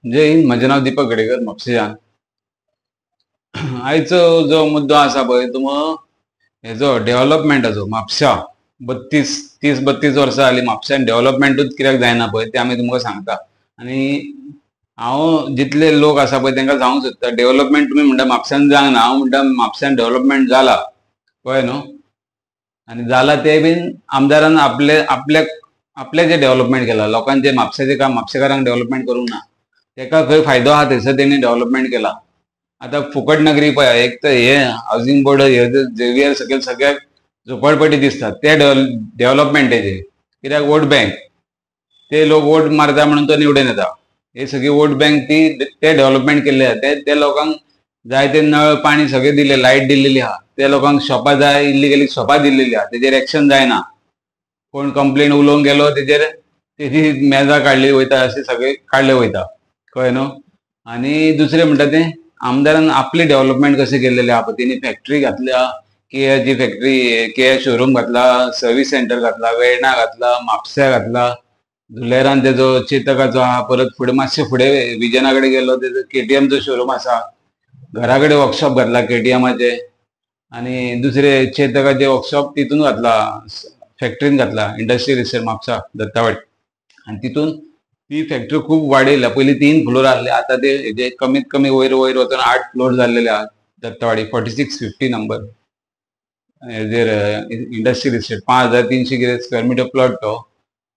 जय हिंद. म्हजें नाव दीपक गडेकर म्हापशेंच्यान. आयचो जो मुद्दो आसा पळय तो हेजो डेव्हलपमेंटाचो. म्हापशा 32 वर्सां जालीं म्हापश्यान डेव्हलपमेंटूच कित्याक जायना पळय ते आमी तुमकां सांगता. आनी हांव जितले लोक आसा पळय तांकां सांगूंक सोदता, डेव्हलपमेंट तुमी म्हणटा म्हापश्यान जावंक ना. हांव म्हणटा म्हापश्यान डेव्हलपमेंट जाला, कळ्ळें न्हू. आनी जाला ते बीन आमदारान आपले जे डेव्हलपमेंट केला, लोकांचे म्हापश्याचे काम म्हापशेकारांक डेव्हलपमेंट करूंक ना. तेका खंय फायदो आहा थंयसर तेणी डेव्हलपमेंट केला. आतां फुकट नगरी पळय, एक तर हे हावसिंग बोर्ड झेवियर सकयल सगळ्याक झोपडपट्टी दिसतात ते डेव्हलपमेंटाचे. कित्याक वोट बँक, ते लोक वोट मारता म्हणून तो निवडून येता. हे सगळी वोट बँक ते डेव्हलपमेंट केल्ले आहा. ते लोकांक जाय ते नळ पाणी सगळे दिले, लायट दिल्लेली आहा. ते लोकांक शॉपां जाय इल्लिगली शॉपां दिल्लेली आहा, तेजेर एक्शन जायना. कोण कंप्लेन उलोवंक गेलो तेजेर तेजी मेजां काडली वयता, अशें सगळे काडले वयता, कळ्ळें न्हू. आनी दुसरें म्हणटा तें आमदारान आपली डेव्हलपमेंट कशें केल्लेलें आहा. तेणी फॅक्टरी घातल्या, केयाची फॅक्टरी, केया शोरूम घातला, सर्व्हिस सेंटर घातला, वेर्णा घातला, म्हापसा घातला, धुलेरान तेजो चेतकाचो आहा. परत फुडें मातशें फुडें विजना कडेन गेलो तेजो केटीएमचो शोरूम आसा. घरा कडेन वर्कशॉप घातला केटीएमाचे. आनी दुसरे चेतकाचे वर्कशॉप तितून घातला, फॅक्टरीन घातला, इंडस्ट्रियल इस्टेट म्हापसा दत्तावाडी. आनी तितून ती फॅक्टरी खूब वाडयल्या. पयलीं 3 फ्लोर आहले, आतां ते हेजे कमीत कमी वयर वचून 8 फ्लोर जाल्लेले आहात दत्तावाडी. 4650 नंबर हेजेर इंडस्ट्रियल इस्टेट. 5300 कितें स्क्वेअर मिटर प्लॉट तो.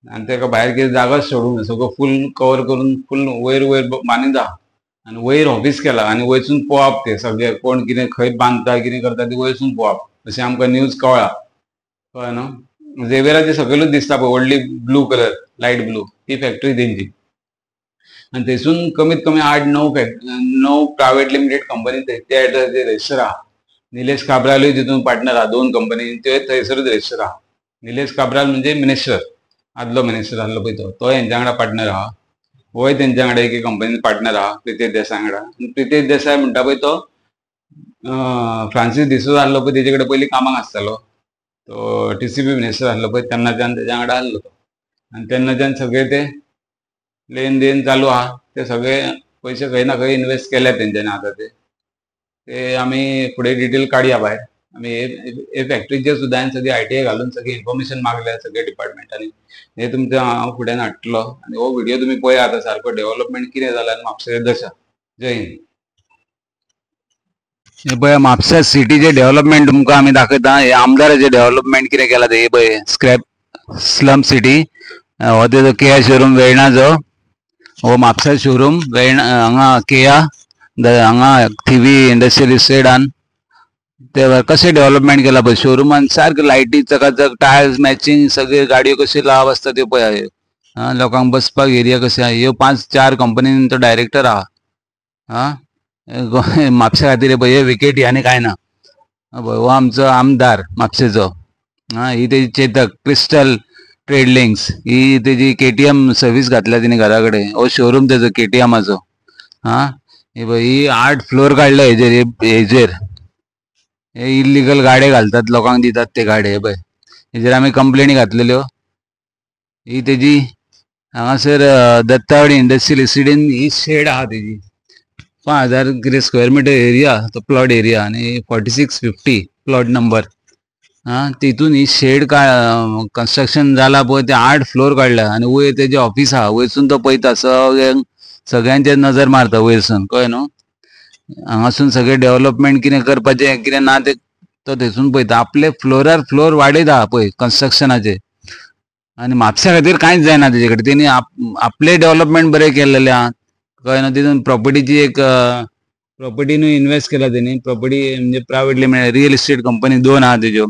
आनी तेका भायर कितें जागाच सोडूंक ना, सगळो फूल कवर करून फूल वयर बांदिता. आनी वयर ऑफिस केला. आनी वयरसून पळोवप ते सगळे कोण कितें खंय बांदता कितें करता ते वयरसून पळोवप, अशें आमकां न्यूज कळ्ळा, कळ्ळें न्हू. झेवियराचे सकयलूच दिसता पळय व्हडली ब्लू कलर, लायट ब्लू, ती फॅक्टरी तेंची. आनी थंयसून कमीत कमी 8-9 प्रायव्हेट लिमिटेड कंपनी ते रजिस्टर आहा. निलेश काब्रालूय तितून पार्टनर आहा. 2 कंपनी ते थंयसरूच रजिस्टर आहा. निलेश काब्राल म्हणजे मिनिस्टर, आदलो मिनिस्टर आहलो पळय तो हेंच्या वांगडा पार्टनर आहा. होय तेंच्या वांगडा एके कंपनीन पार्टनर आहा, प्रितेश देसाय वांगडा. प्रितेश देसाय म्हणटा पळय तो फ्रांसीस डिसोजा आहलो पळय तेजे कडेन पयलीं कामाक आसतालो. तो TCP मिनिस्टर आहलो पळय तेन्नाच्यान तेज्या वांगडा आहलो तो. आनी तेन्नाच्यान सगळे ते लेन देन चालू आहा. ते सगळे पयशे खंय ना खंय इन्वेस्ट केल्या तेंच्यांनी. आतां ते आमी फुडें डिटेल काडया भायर. आमी हे फॅक्टरीचेर सुद्दां हांवें सगळी ITI घालून सगळी इन्फॉर्मेशन मागल्या सगळ्या डिपार्टमेंटांनी. हे तुमचो हांव फुड्यान हाडटलो. आनी हो व्हिडिओ तुमी पळया आतां सारको डेव्हलपमेंट कितें जाला आनी म्हापशेची दशा. जय हिंद. हे पळय म्हापसा सिटीचे डेव्हलपमेंट तुमकां आमी दाखयता. हे आमदाराचे डेव्हलपमेंट कितें केला ते. हे पळय स्क्रॅप स्लम सिटी, हो तेजो केया शोरूम वेर्णाचो. हो म्हापसा शोरूम वेर्णा हांगा केया हांगा थिवी इंडस्ट्रियल इस्टेटान ते कशें डेव्हलपमेंट केला पळय. शोरूमान सारके लायटी चकाचक, टायल्स मॅचिंग, सगळे गाडयो कशे लावप आसता त्यो पळया. लोकांक बसपाक एरिया कशें आहा. ह्यो 5-4 कंपनीन तो डायरेक्टर आहा. म्हापशा खातीर पळय विकेटी आनी कांय ना. हो आमचो आमदार म्हापशेचो. ही तेजी चेतक क्रिस्टल ट्रेड लिंक्स, ही तेजी KTM सर्वीस घातल्या तिने घरा कडेन. हो शोरूम तेजो KTMाचो. हे पळय ही 8 फ्लोर काडले हेजेर. हे इल्लिगल गाडे घालतात, लोकांक दितात ते गाडे. हे पळय हेजेर आमी कंप्लेनी घातलेल्यो. ही तेजी हांगासर दत्तावाडी इंडस्ट्रियल इस्टेटीन ही शेड आहा तेजी. 5000 कितें स्क्वेअर मिटर एरिया तो प्लॉट एरिया. आनी 4650 प्लॉट नंबर. तितून ही शेड कन्स्ट्रक्शन जाला पळय ते 8 फ्लोर काडल्या. आनी वयर तेजे ऑफिस आहा. वयरसून तो पळयता सगळ्यांचेर नजर मारता वयरसून, कळ्ळें न्हू. हांगासून सगळे डेव्हलपमेंट कितें करपाचें कितें ना ते तो थंयसून पळयता. आपले फ्लोरार फ्लोर वाडयता पळय कन्स्ट्रक्शनाचे. आनी म्हापसा खातीर कांयच जायना तेजे कडेन. तेणी आपले डेव्हलपमेंट बरें केल्लेले आहा, कळ्ळें न्हू. तितून प्रॉपर्टीची एक प्रॉपर्टीनूय इन्वेस्ट केला तेणी. प्रॉपर्टी म्हणजे private limited real estate company 2 आहा तेज्यो.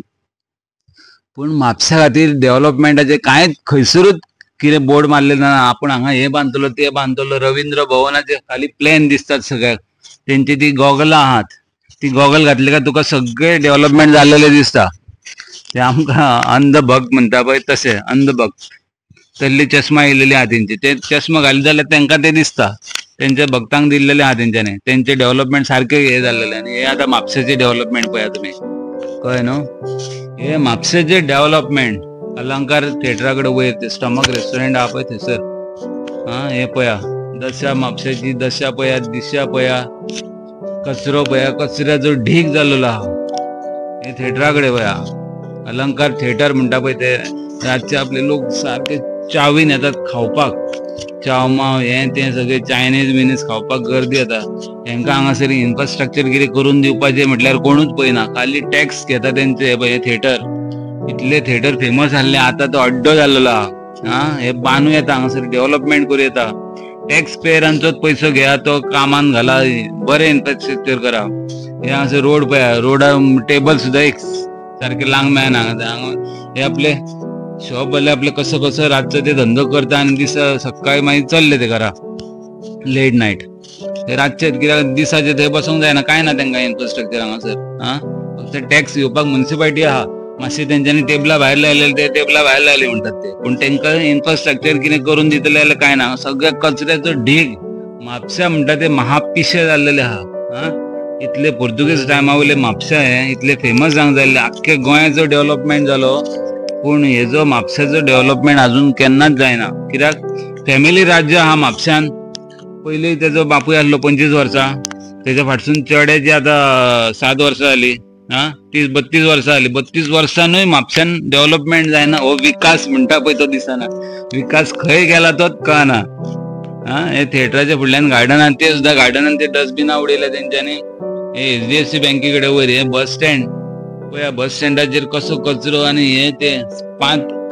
पूण म्हापसा खातीर डेव्हलपमेंटाचे कांयच खंयसरूच कितें बोर्ड मारलेले ना. आपूण हांगा हे बांदतलो ते बांदतलो. रवींद्र भवनाचे खाली प्लॅन दिसतात सगळ्याक. तेंची ती गॉगलां आहात, ती गॉगल घातली काय तुका सगळे डेव्हलपमेंट जाल्लेले दिसता. ते आमकां अंध भक्त म्हणटा पळय तशें अंध भक्त. तल्ली चश्मा येयलेली आहा तेंची. ते चश्मा घाली जाल्यार तेंकां ते दिसता. तेंच्या भक्तांक दिल्लेले आहा तेंच्यांनी. तेंचे डेव्हलपमेंट सारके हे जाल्लेले. आनी हे आतां म्हापशेचे डेव्हलपमेंट पळया तुमी, कळ्ळें न्हू. हे म्हापशेचे डेव्हलपमेंट अलंकार थिएटरा कडेन वयर ते स्टमक रेस्टॉरंट आहा पळय थंयसर. हे पळया दशा म्हापश्याची दशा पया, दिशा पया, कचरो पया, कचऱ्याचो ढीग जाल्लो हा. हे थिएटराकडे पया, अलंकार थिएटर म्हणटा पळय ते रातचे आपले लोक सारखे चावीन येतात खावपाक. चाव माव हे ते सगळे चायनीज बिनीज खावपाक गर्दी येता. हेंकां हांगासर इन्फ्रास्ट्रक्चर कितें करून दिवपाचें म्हटल्यार कोणूच पळयना, खाली टॅक्स घेता तेंचे. हे थिएटर इतले थिएटर फेमस जाल्ले, आतां तो अड्डो जाल्लो हा. हे बांदूं येता हांगासर, डेव्हलपमेंट करूं येता. टॅक्स पेयरांचोच पयसो घेया, तो कामान घाला, बरें इन्फ्रास्ट्रक्चर करा. हे हांगासर रोड पळया, रोडा टेबल सुद्दां एक सारखे लांग मेळना हांगा. हे आपले शॉप वाले आपले कसो कसो रातचो ते धंदो करता आनी दिसा सकाळी मागीर चल्ले ते घरा लेट नायट. ते रातचे कित्याक दिसाचे थंय बसोंक जायना, कांय ना तेंकां इन्फ्रास्ट्रक्चर हांगासर. फक्त टॅक्स घेवपाक म्युनिसिपालिटी आहा, मातशें तेंच्यांनी टेबला भायर लायलेले, ते टेबला भायर लायले म्हणटात ते. पूण तेंकां इन्फ्रास्ट्रक्चर कितें करून दितले जाल्यार कांय ना. सगळ्या कचऱ्याचो ढीग. म्हापसा म्हणटा ते महापिशे जाल्लेले आहा. इतले पोर्तुगीज टायमा वयले म्हापसा हे इतले फेमस जावंक जाल्ले. आख्ख्या गोंयाचो डेव्हलपमेंट जालो, पूण हेजो म्हापसाचो डेव्हलपमेंट अजून केन्नाच जायना. कित्याक फॅमिली राज्य आहा म्हापश्यान. पयलीं तेजो बापूय आसलो 25 वर्सां, तेच्या फाटसून चेड्याची आतां 7 वर्सां जाली. 30-32 वर्सां जाली. 32 वर्सांनूय म्हापश्यान डेव्हलपमेंट जायना. हो विकास म्हणटा पळय तो दिसना. विकास खंय गेला तोच कळना. हे थिएटराच्या फुडल्यान गार्डनान, ते सुद्दां गार्डनान ते डस्टबिनां उडयल्या तेंच्यांनी. हे HDFC बँके कडेन वयर, हे बस स्टँड पळया, बस स्टँडाचेर कसो कचरो. आनी हे ते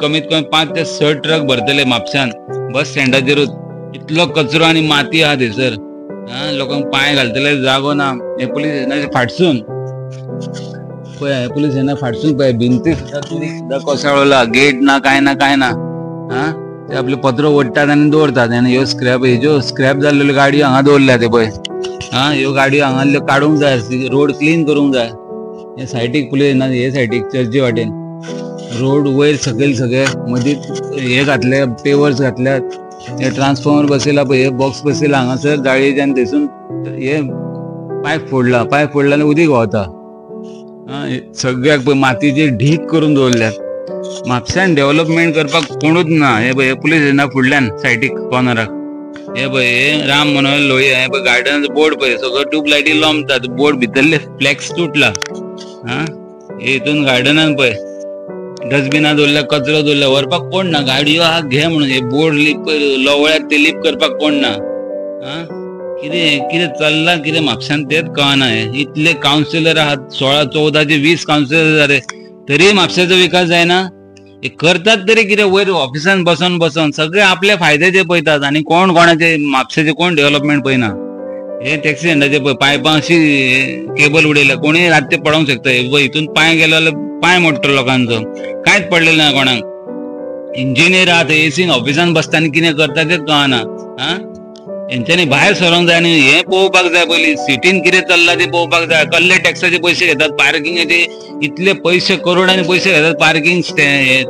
कमीत कमी 5 ते 6 ट्रक भरतले म्हापश्यान बस स्टँडाचेरूच. इतलो कचरो आनी माती आहा थंयसर. लोकांक पांय घालतले जागो ना. हे पुलीस स्टेशनाचे फाटसून पळय, हे पुलीस स्टेशना फाटसून पळय, भिंती सुद्दां कोसळला. गेट ना, कांय ना, कांय ना. ते आपले पत्र ओडटात आनी दवरतात. आनी ह्यो हेज्यो स्क्रॅप जाल्ल्यो गाडयो हांगा दवरल्या ते पळय. ह्यो गाडयो हांगाल्यो काडूंक जाय, रोड क्लीन करूंक जाय. हे सायडीक पुलीस ना, हे सायडीक चर्ची वाटेन रोड वयर सकयल सगळे मदींच हे घातले, पेवर्स घातल्यात. हे ट्रान्सफॉर्मर बसयला पळय, हे बॉक्स बसयला हांगासर जाळयेच्यान. थंयसून हे पायप फोडला आनी उदीक व्हांवता. सगळ्याक पळय मातयेचे ढीग करून दवरल्यात. म्हापश्यान डेव्हलपमेंट करपाक कोणूच ना. हे पळय, हे पुलीस स्टेशना फुडल्यान सायडीक कॉर्नराक हे पळय, हे राम मनोहर लोहिया. हे पळय गार्डनाचो बोर्ड पळय, सगळो ट्यूबलायटी लावतात. बोर्ड भितरले फ्लॅक्स तुटला. हे हितून गार्डनान पळय डस्टबिनां दवरल्या, कचरो दवरल्या. व्हरपाक कोण ना. गाडयो आहा घे म्हणून, हे बोर्ड लिप लोवळ्यात ते लिप करपाक कोण ना. कितें चल्लां कितें म्हापश्यान तेच कळना. इतले कावन्सिलर आहात, 16, 14 चे 20 कावन्सिलर जाले, तरी म्हापश्याचो विकास जायना. हे करतात तरी कितें, वयर ऑफिसान बसोन सगळे आपल्या फायद्याचे पळयतात आनी कोण कोणाचे म्हापश्याचे कोण डेव्हलपमेंट पळयना. हे टॅक्सी स्टँडाचे पळय पायपां अशी केबल उडयल्या, कोणीय रातचे पडोंक शकता. हितून पांय गेलो जाल्यार पांय मोडटलो लोकांचो. कांयच पडलेलें ना कोणाक. इंजिनियर आहात, एसीन ऑफिसान बसता आनी कितें करता तेच कळना. हेंच्यांनी भायर सरोंक जाय आनी हे पळोवपाक जाय. पयलीं सिटीन कितें चल्लां ते पळोवपाक जाय. कसले टॅक्साचे पयशे घेतात, पार्किंगाचे इतले पयशे, करोडांनी पयशे घेतात पार्किंग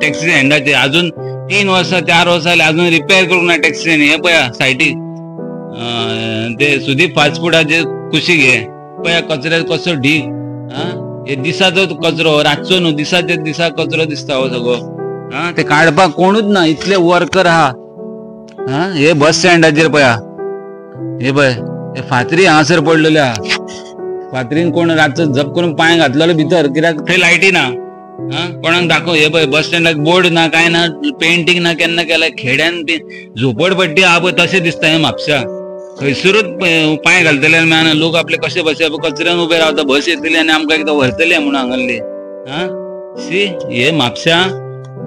टॅक्सी स्टँडाचे. अजून 3 वर्सां 4 वर्सां जाली, अजून रिपेअर करूंक ना टॅक्सीनी. हे पळया सायडीक ते सुदीप फास्ट फुडाचे कुशी घे पळया, कचऱ्याचो कसो ढीग. हे दिसाचो कचरो, रातचो न्हू, दिसाचे दिसा कचरो दिसता हो सगळो. ते काडपाक कोणूच ना. इतले वर्कर आहा. हे बस स्टँडाचेर पळया, हे पळय हे फातरी हांगासर पडलेले आहा. फातरीन कोण रातचो झप करून पांय घातलेलो भितर, कित्याक थंय लायटी ना. कोणाक दाखोव. हे पळय बस स्टँडाक बोर्ड ना, काय ना, पेंटिंग ना, केन्ना केलाय. खेड्यान झोपडपट्टी आहा पळय तशें दिसता हे म्हापशा. थंयसरूच पांय घालतले मेळना. लोक आपले कशे बशे कचऱ्यान उबे रावता. बस येतली आनी आमकां एकदां व्हरतले म्हणून हांगासली. सी हे म्हापशा,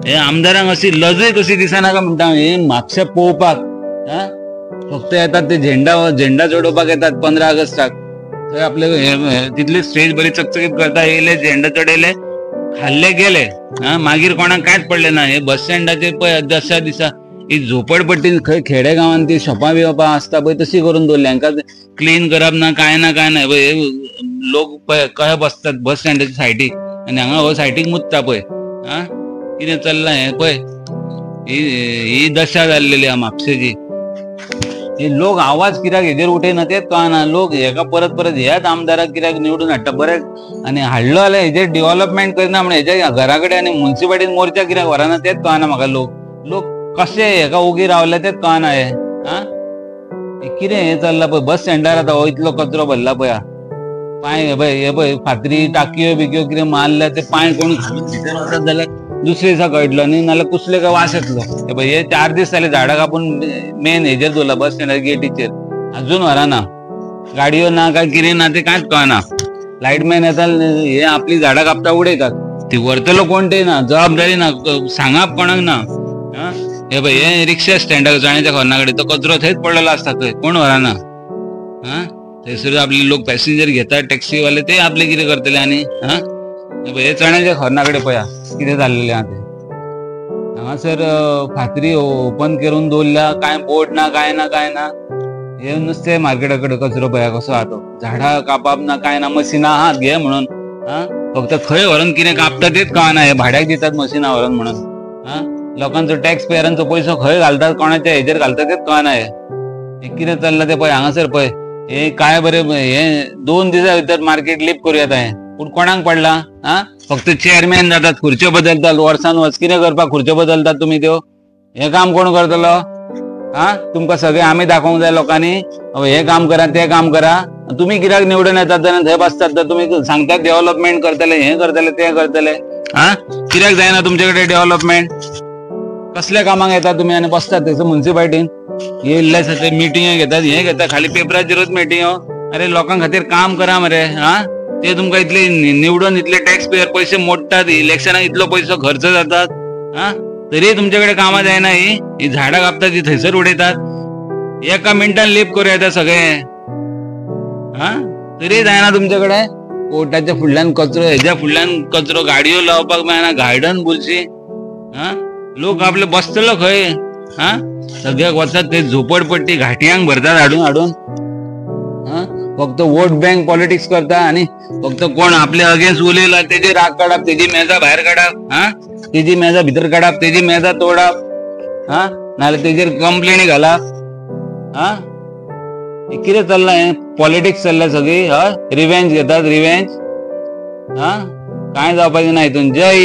हे आमदारांक अशी लजय कशी दिसना काय म्हणटा. हे म्हापशा पळोवपाक फक्त येतात ते झेंडा चडोवपाक येतात 15 ऑगस्टाक. थंय आपले तितली स्टेज बरी चकचकीत करता. येयले, झेंडा चडयले, खाल्ले, गेले. मागीर कोणाक कांयच पडले ना. हे बस स्टँडाचेर पळय दशा दिसा ही झोपडपट्टी खंय खेडे गांवांत ती शॉपां बिवपां आसता पळय तशी करून दवरल्या. हांकां क्लीन करप ना, कांय ना, कांय ना. हे लोक पळय कशे बसतात बस स्टँडाच्या सायडीक आनी हांगा हो सायडीक मुत्ता पळय. कितें चल्लां हें पळय. ही दशा जाल्लेली आहा म्हापशेची. हे लोक आवाज कित्याक हेजेर उठयना तेच कळना. लोक हेका परत परत ह्याच आमदाराक कित्याक निवडून हाडटा बरें. आनी हाडलो जाल्यार हेजेर डेव्हलपमेंट करना म्हणून हेज्या घरा कडेन आनी म्युनिसिपालिटीन मोर्चा कित्याक व्हरना तेच कळना म्हाका. लोक कशे हेका उगी रावले तेच कळना. कितें हे चल्ला पळय बस स्टँडार आतां हो इतलो कचरो भरला पळय पांय हे पळय फातरी टाकयो बिकयो कितें मारल्या ते पांय कोण घालून भितर वचत जाल्यार दुसरे दिसा कळटलो न्ही नाल्यार कुसले काय वास येतलो हे पळय हे 4 दीस जाले झाडां कापून मेन हेजेर दवरला बस स्टँडार गेटीचेर अजून व्हराना गाडयो ना काय कितें ना ते कांयच कळना लायटमॅन येता हे आपली झाडां कापता उडयतात ती व्हरतलो कोण ते ना जबाबदारी ना सांगप कोणाक ना हे पळय हे रिक्षा स्टँडार जाण्याच्या खरना कडेन तो कचरो थंयच पडलेलो आसता थंय कोण व्हराना थंयसर आपले लोक पॅसेंजर घेतात टॅक्सीवाले ते आपले कितें करतले आनी हे चण्याच्या खरना कडेन पळया कितें जाल्लेलें आहा तें हांगासर फातरी ओपन करून दवरल्या काय बोर्ड ना काय ना हे नुसते मार्केटा कडेन कचरो पळया कसो आहा तो झाडां कापप ना काय ना मशिनां आहात घे म्हणून फक्त खंय व्हरून कितें कापता तेच कळना हे भाड्याक दितात मशिनां व्हरून म्हणून लोकांचो टॅक्स पेयरांचो पयसो खंय घालतात कोणाच्या हेजेर घालतात तेच कळना हे कितें चल्लां तें पळय हांगासर पळय हे काय बरें हे 2 दिसां भितर मार्केट लिप करूं येता हे पूण कोणाक पडला फक्त चेअरमॅन जातात खुर्च्यो बदलतात वर्सान वर्स कितें करपाक खुर्च्यो बदलतात तुमी त्यो हे काम कोण करतलो तुमकां सगळे आमी दाखोवंक जाय लोकांनी हे काम करा ते काम करा तुम्ही कित्याक निवडून येतात जाल्यार थंय बसतात तर तुमी सांगतात डेव्हलपमेंट करतले हे करतले ते करतले कित्याक जायना तुमचे कडेन डेव्हलपमेंट कसल्या कामाक येतात तुमी आनी बसतात थंयसर म्युन्सिपाल्टीन हे इल्लेशे मिटींग घेतात हे घेतात खाली पेपराचेरूच मिटींग अरे लोकां खातीर काम करा मरे ते तुमकां इतले निवडून इतले टॅक्स पेयर पैसे मोडटात इलेक्शनाक इतलो पयसो खर्च जातात तरी तुमचे कडेन कामां जायना ही झाडां कापतात ती थंयसर उडयतात एका मिनटान लीप करूं येता सगळे तरी जायना तुमचे कडेन कोर्टाच्या फुडल्यान कचरो हेज्या फुडल्यान कचरो गाडयो लावपाक मेळना गार्डन बुरशी लोक आपले बसतलो खंय सगळ्याक वचत ते झोपडपट्टी घाटयांक भरतात हाडून फक्त वोट बँक पॉलिटिक्स करता आणि फक्त कोण आपले अगेन्स्ट उलयला तेजे राग काडप तेजी मेजा भायर काडप तेजी मेजा भितर काडप तेजी मेजा तोडप नाल्यार तेजेर कंप्लेनी घालप कितें चल्लां हें पॉलिटिक्स चल्ला सगळी रिवेंज घेतात रिवेंज काय जावपाचें ना हितून जय